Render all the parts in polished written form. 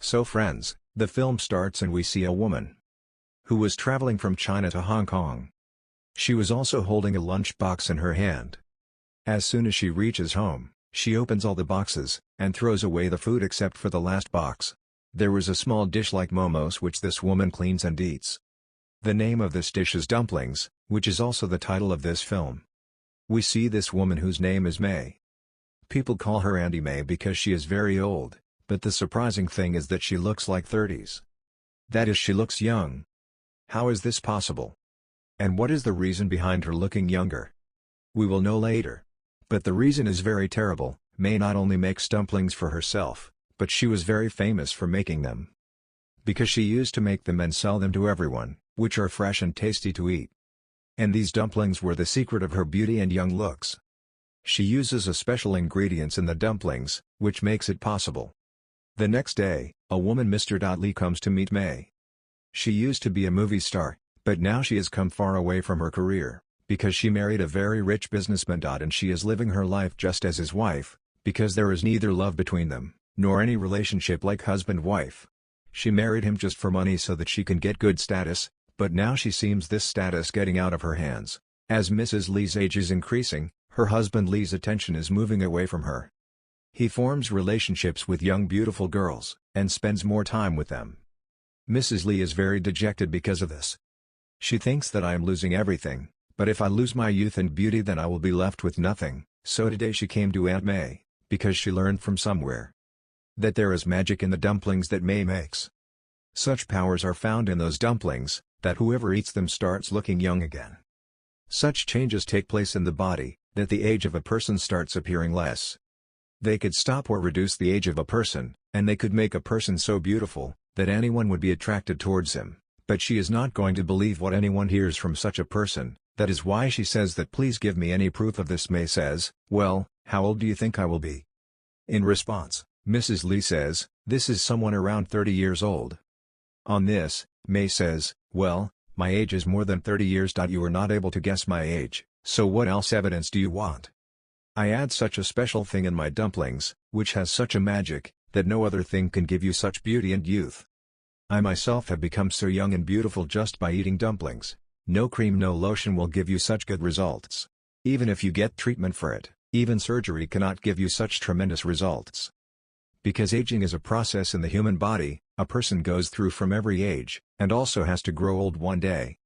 So friends, the film starts and we see a woman who was traveling from China to Hong Kong. She was also holding a lunchbox in her hand. As soon as she reaches home, she opens all the boxes, and throws away the food except for the last box. There was a small dish like momos which this woman cleans and eats. The name of this dish is dumplings, which is also the title of this film. We see this woman whose name is Mei. People call her Aunt Mei because she is very old, but the surprising thing is that she looks like 30s. That is, she looks young. How is this possible? And what is the reason behind her looking younger? We will know later. But the reason is very terrible. Mei not only makes dumplings for herself, but she was very famous for making them. Because she used to make them and sell them to everyone, which are fresh and tasty to eat. And these dumplings were the secret of her beauty and young looks. She uses a special ingredients in the dumplings, which makes it possible. The next day, a woman Mr. Lee comes to meet Mei. She used to be a movie star, but now she has come far away from her career, because she married a very rich businessman. And she is living her life just as his wife, because there is neither love between them, nor any relationship like husband-wife. She married him just for money so that she can get good status, but now she seems this status getting out of her hands. As Mrs. Lee's age is increasing, her husband Lee's attention is moving away from her. He forms relationships with young beautiful girls, and spends more time with them. Mrs. Lee is very dejected because of this. She thinks that I am losing everything, but if I lose my youth and beauty then I will be left with nothing. So today she came to Aunt Mei, because she learned from somewhere that there is magic in the dumplings that Mei makes. Such powers are found in those dumplings, that whoever eats them starts looking young again. Such changes take place in the body, that the age of a person starts appearing less. They could stop or reduce the age of a person, and they could make a person so beautiful, that anyone would be attracted towards him, but she is not going to believe what anyone hears from such a person. That is why she says that please give me any proof of this. Mei says, well, how old do you think I will be? In response, Mrs. Lee says, this is someone around 30 years old. On this, Mei says, well, my age is more than 30 years. You are not able to guess my age, so what else evidence do you want? I add such a special thing in my dumplings, which has such a magic, that no other thing can give you such beauty and youth. I myself have become so young and beautiful just by eating dumplings. No cream, no lotion will give you such good results. Even if you get treatment for it, even surgery cannot give you such tremendous results. Because aging is a process in the human body, a person goes through from every age, and also has to grow old one day.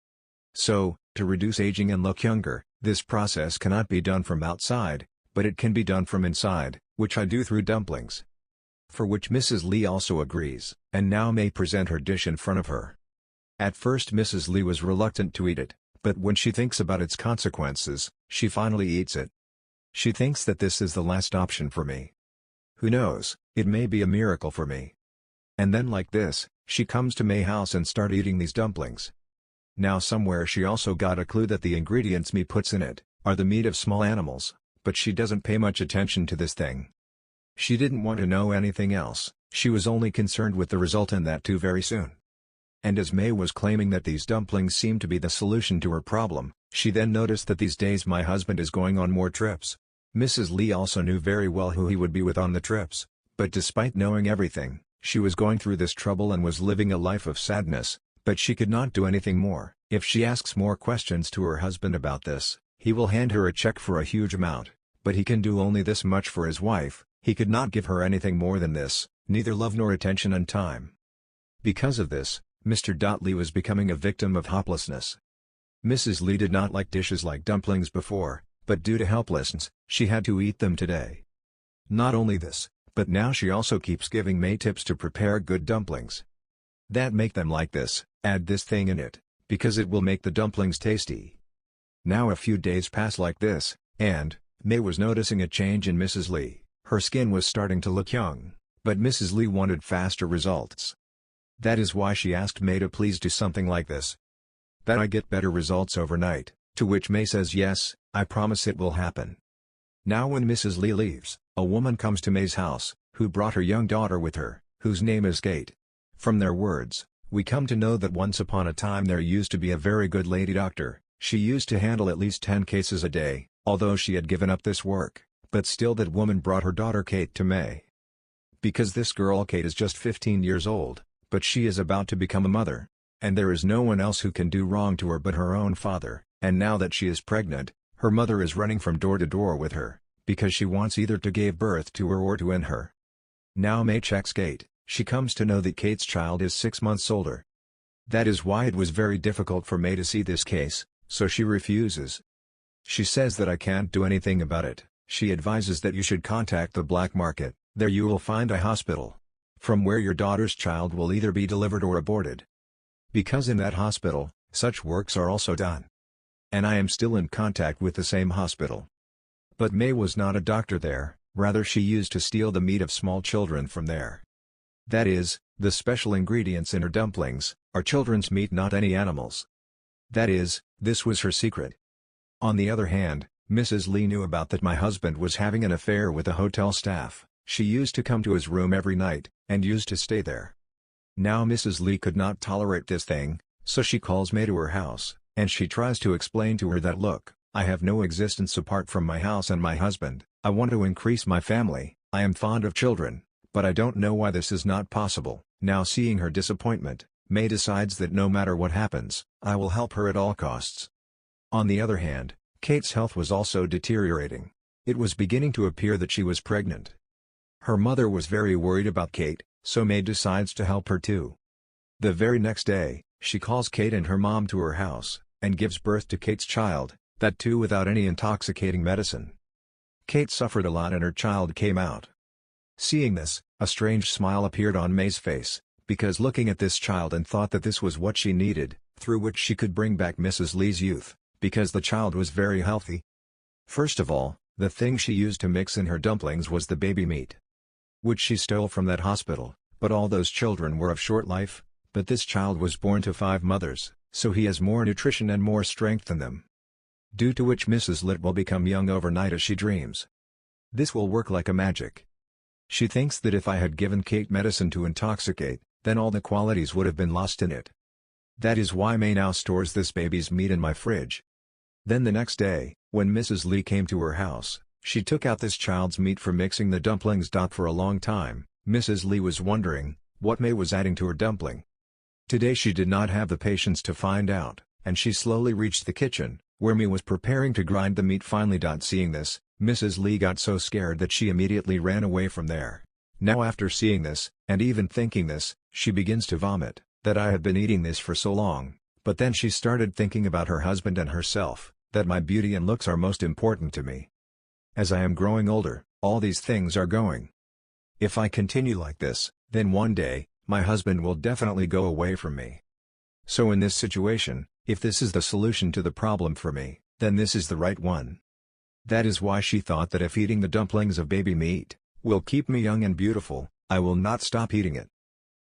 So, to reduce aging and look younger, this process cannot be done from outside, but it can be done from inside, which I do through dumplings. For which Mrs. Lee also agrees, and now Mei present her dish in front of her. At first Mrs. Lee was reluctant to eat it, but when she thinks about its consequences, she finally eats it. She thinks that this is the last option for me. Who knows, it may be a miracle for me. And then like this, she comes to Mei house and start eating these dumplings. Now somewhere she also got a clue that the ingredients Mei puts in it, are the meat of small animals, but she doesn't pay much attention to this thing. She didn't want to know anything else, she was only concerned with the result, and that too very soon. And as Mei was claiming that these dumplings seemed to be the solution to her problem, she then noticed that these days my husband is going on more trips. Mrs. Lee also knew very well who he would be with on the trips, but despite knowing everything, she was going through this trouble and was living a life of sadness, but she could not do anything more. If she asks more questions to her husband about this, he will hand her a check for a huge amount, but he can do only this much for his wife. He could not give her anything more than this, neither love nor attention and time. Because of this, Mr. Lee was becoming a victim of hopelessness. Mrs. Lee did not like dishes like dumplings before, but due to helplessness, she had to eat them today. Not only this, but now she also keeps giving Mei tips to prepare good dumplings. That make them like this, add this thing in it, because it will make the dumplings tasty. Now a few days pass like this, and Mei was noticing a change in Mrs. Lee. Her skin was starting to look young, but Mrs. Lee wanted faster results. That is why she asked Mei to please do something like this. That I get better results overnight, to which Mei says yes, I promise it will happen. Now when Mrs. Lee leaves, a woman comes to Mei's house, who brought her young daughter with her, whose name is Kate. From their words, we come to know that once upon a time there used to be a very good lady doctor. She used to handle at least 10 cases a day, although she had given up this work, but still that woman brought her daughter Kate to Mei. Because this girl Kate is just 15 years old, but she is about to become a mother. And there is no one else who can do wrong to her but her own father, and now that she is pregnant, her mother is running from door to door with her, because she wants either to give birth to her or to end her. Now Mei checks Kate. She comes to know that Kate's child is 6 months older. That is why it was very difficult for Mei to see this case, so she refuses. She says that I can't do anything about it. She advises that you should contact the black market. There you will find a hospital from where your daughter's child will either be delivered or aborted. Because in that hospital, such works are also done. And I am still in contact with the same hospital. But Mei was not a doctor there, rather she used to steal the meat of small children from there. That is, the special ingredients in her dumplings are children's meat, not any animals. That is, this was her secret. On the other hand, Mrs. Lee knew about that my husband was having an affair with a hotel staff. She used to come to his room every night, and used to stay there. Now Mrs. Lee could not tolerate this thing, so she calls Mei to her house, and she tries to explain to her that look, I have no existence apart from my house and my husband, I want to increase my family, I am fond of children, but I don't know why this is not possible. Now seeing her disappointment, Mei decides that no matter what happens, I will help her at all costs. On the other hand, Kate's health was also deteriorating. It was beginning to appear that she was pregnant. Her mother was very worried about Kate, so Mei decides to help her too. The very next day, she calls Kate and her mom to her house, and gives birth to Kate's child, that too without any intoxicating medicine. Kate suffered a lot and her child came out. Seeing this, a strange smile appeared on Mei's face, because looking at this child and thought that this was what she needed, through which she could bring back Mrs. Lee's youth, because the child was very healthy. First of all, the thing she used to mix in her dumplings was the baby meat, which she stole from that hospital, but all those children were of short life, but this child was born to 5 mothers, so he has more nutrition and more strength than them. Due to which Mrs. Lit will become young overnight as she dreams. This will work like a magic. She thinks that if I had given Kate medicine to intoxicate, then all the qualities would have been lost in it. That is why Mei now stores this baby's meat in my fridge. Then the next day, when Mrs. Lee came to her house, she took out this child's meat for mixing the dumplings. For a long time, Mrs. Lee was wondering what Mei was adding to her dumpling. Today she did not have the patience to find out, and she slowly reached the kitchen, where Mei was preparing to grind the meat. Finally, seeing this, Mrs. Lee got so scared that she immediately ran away from there. Now after seeing this, and even thinking this, she begins to vomit, that I have been eating this for so long, but then she started thinking about her husband and herself, that my beauty and looks are most important to me. As I am growing older, all these things are going. If I continue like this, then one day, my husband will definitely go away from me. So in this situation, if this is the solution to the problem for me, then this is the right one. That is why she thought that if eating the dumplings of baby meat will keep me young and beautiful, I will not stop eating it.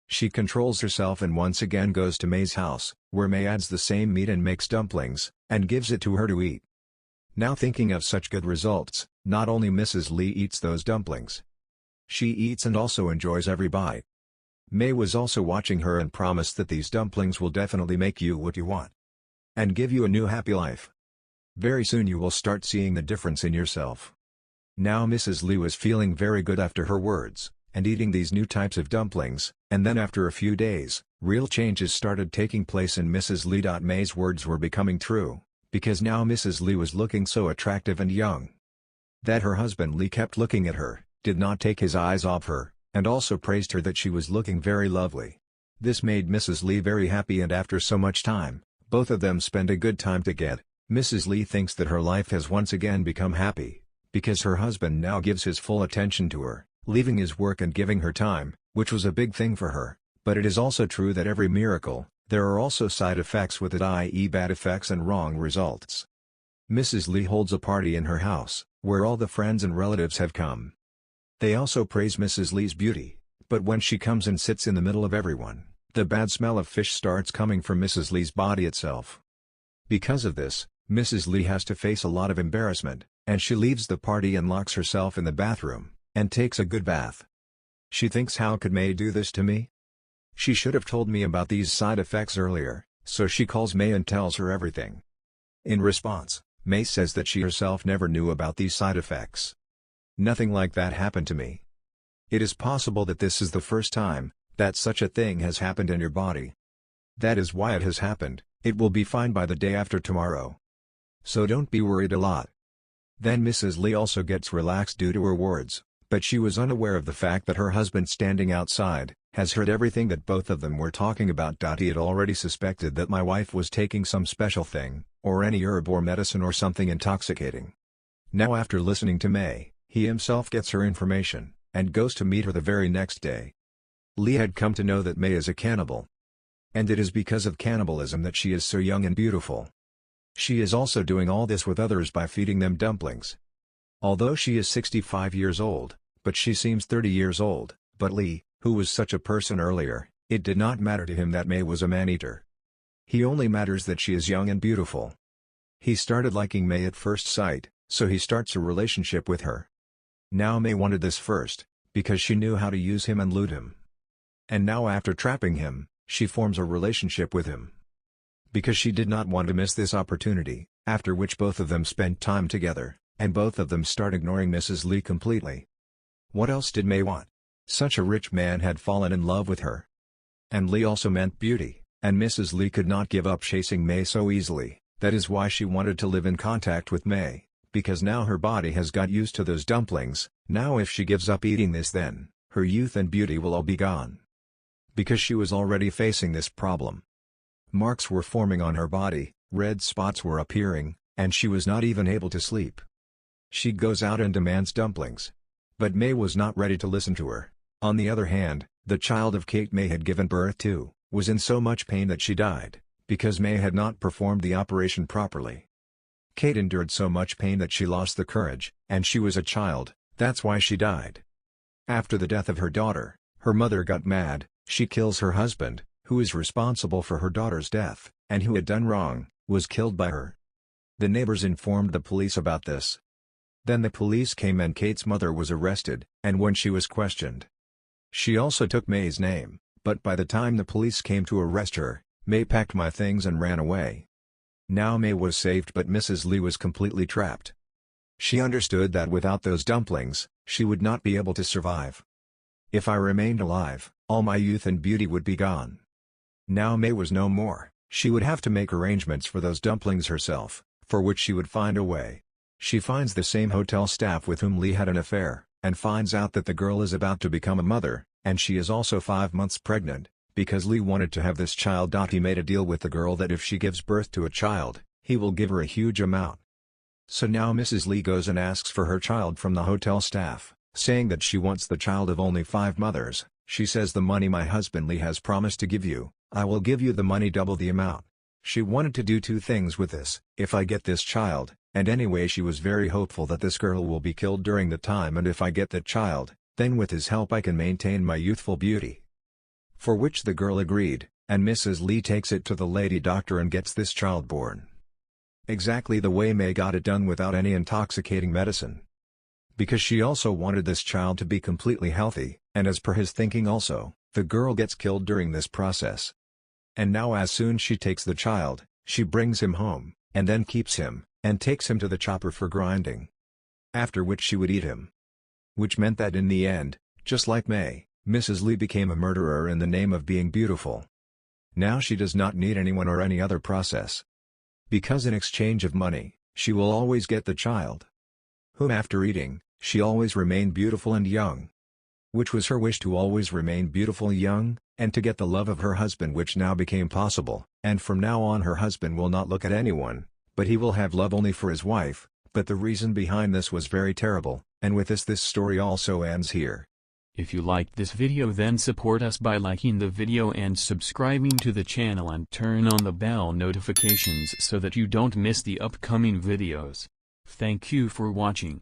She controls herself and once again goes to Mei's house, where Mei adds the same meat and makes dumplings, and gives it to her to eat. Now thinking of such good results, not only Mrs. Lee eats those dumplings. She eats and also enjoys every bite. Mei was also watching her and promised that these dumplings will definitely make you what you want. And give you a new happy life. Very soon you will start seeing the difference in yourself. Now Mrs. Lee was feeling very good after her words, and eating these new types of dumplings, and then after a few days, real changes started taking place in Mrs. Lee. Mei's words were becoming true, because now Mrs. Lee was looking so attractive and young. That her husband Lee kept looking at her, did not take his eyes off her, and also praised her that she was looking very lovely. This made Mrs. Lee very happy, and after so much time, both of them spend a good time together. Mrs. Lee thinks that her life has once again become happy, because her husband now gives his full attention to her, leaving his work and giving her time, which was a big thing for her. But it is also true that every miracle, there are also side effects with it, i.e. bad effects and wrong results. Mrs. Lee holds a party in her house, where all the friends and relatives have come. They also praise Mrs. Lee's beauty, but when she comes and sits in the middle of everyone, the bad smell of fish starts coming from Mrs. Lee's body itself. Because of this, Mrs. Lee has to face a lot of embarrassment, and she leaves the party and locks herself in the bathroom, and takes a good bath. She thinks, how could Mei do this to me? She should have told me about these side effects earlier, so she calls Mei and tells her everything. In response, Mei says that she herself never knew about these side effects. Nothing like that happened to me. It is possible that this is the first time that such a thing has happened in your body. That is why it has happened. It will be fine by the day after tomorrow. So don't be worried a lot. Then Mrs. Lee also gets relaxed due to her words, but she was unaware of the fact that her husband standing outside has heard everything that both of them were talking about. He had already suspected that my wife was taking some special thing, or any herb or medicine or something intoxicating. Now after listening to Mei, he himself gets her information, and goes to meet her the very next day. Lee had come to know that Mei is a cannibal. And it is because of cannibalism that she is so young and beautiful. She is also doing all this with others by feeding them dumplings. Although she is 65 years old, but she seems 30 years old, but Lee, who was such a person earlier, it did not matter to him that Mei was a man-eater. He only matters that she is young and beautiful. He started liking Mei at first sight, so he starts a relationship with her. Now Mei wanted this first, because she knew how to use him and lure him. And now after trapping him, she forms a relationship with him. Because she did not want to miss this opportunity, after which both of them spent time together, and both of them start ignoring Mrs. Lee completely. What else did Mei want? Such a rich man had fallen in love with her. And Lee also meant beauty, and Mrs. Lee could not give up chasing Mei so easily. That is why she wanted to live in contact with Mei, because now her body has got used to those dumplings. Now if she gives up eating this, then her youth and beauty will all be gone. Because she was already facing this problem. Marks were forming on her body, red spots were appearing, and she was not even able to sleep. She goes out and demands dumplings. But Mei was not ready to listen to her. On the other hand, the child of Kate Mei had given birth to, was in so much pain that she died, because Mei had not performed the operation properly. Kate endured so much pain that she lost the courage, and she was a child, that's why she died. After the death of her daughter, her mother got mad. She kills her husband, who is responsible for her daughter's death, and who had done wrong, was killed by her. The neighbors informed the police about this. Then the police came and Kate's mother was arrested, and when she was questioned, she also took Mei's name, but by the time the police came to arrest her, Mei packed my things and ran away. Now Mei was saved, but Mrs. Lee was completely trapped. She understood that without those dumplings, she would not be able to survive. If I remained alive, all my youth and beauty would be gone. Now Mei was no more. She would have to make arrangements for those dumplings herself, for which she would find a way. She finds the same hotel staff with whom Lee had an affair, and finds out that the girl is about to become a mother, and she is also 5 months pregnant, because Lee wanted to have this child. He made a deal with the girl that if she gives birth to a child, he will give her a huge amount. So now Mrs. Lee goes and asks for her child from the hotel staff, saying that she wants the child of only 5 mothers. She says, the money my husband Lee has promised to give you, I will give you the money double the amount. She wanted to do 2 things with this: if I get this child, and anyway she was very hopeful that this girl will be killed during the time, and if I get that child, then with his help I can maintain my youthful beauty. For which the girl agreed, and Mrs. Lee takes it to the lady doctor and gets this child born. Exactly the way Mei got it done, without any intoxicating medicine. Because she also wanted this child to be completely healthy, and as per his thinking also, the girl gets killed during this process. And now as soon as she takes the child, she brings him home, and then keeps him, and takes him to the chopper for grinding. After which she would eat him. Which meant that in the end, just like Mei, Mrs. Lee became a murderer in the name of being beautiful. Now she does not need anyone or any other process. Because in exchange of money, she will always get the child, whom after eating, she always remained beautiful and young. Which was her wish, to always remain beautiful, young, and to get the love of her husband, which now became possible. And from now on her husband will not look at anyone, but he will have love only for his wife. But the reason behind this was very terrible, and with this story also ends here. If you liked this video, then support us by liking the video and subscribing to the channel, and turn on the bell notifications so that you don't miss the upcoming videos. Thank you for watching.